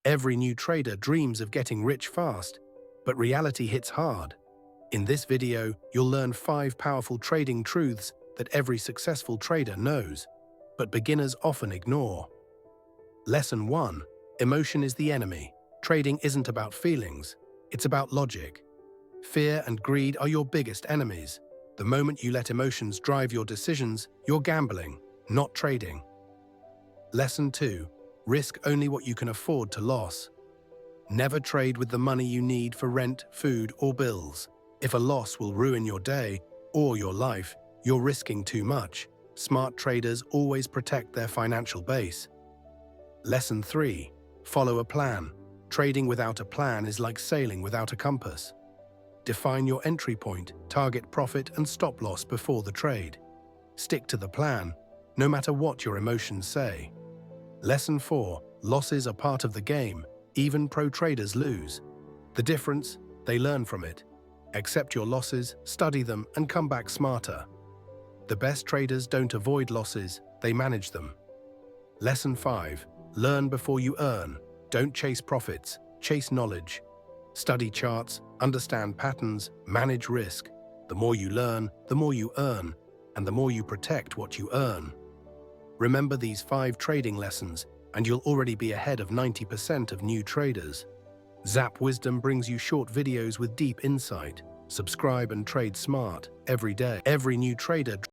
Every new trader dreams of getting rich fast, but reality hits hard. In this video, you'll learn 5 powerful trading truths that every successful trader knows, but beginners often ignore. Lesson 1. Emotion is the enemy. Trading isn't about feelings, it's about logic. Fear and greed are your biggest enemies. The moment you let emotions drive your decisions, you're gambling, not trading. Lesson 2. Risk only what you can afford to lose. Never trade with the money you need for rent, food, or bills. If a loss will ruin your day or your life, you're risking too much. Smart traders always protect their financial base. Lesson 3. Follow a plan. Trading without a plan is like sailing without a compass. Define your entry point, target profit and stop loss before the trade. Stick to the plan, no matter what your emotions say. Lesson 4. Losses are part of the game. Even pro traders lose. The difference? They learn from it. Accept your losses, study them, and come back smarter. The best traders don't avoid losses, they manage them. Lesson 5. Learn before you earn. Don't chase profits, chase knowledge. Study charts, understand patterns, manage risk. The more you learn, the more you earn, and the more you protect what you earn. Remember these 5 trading lessons, and you'll already be ahead of 90% of new traders. Zap Wisdom brings you short videos with deep insight. Subscribe and trade smart every day. Every new trader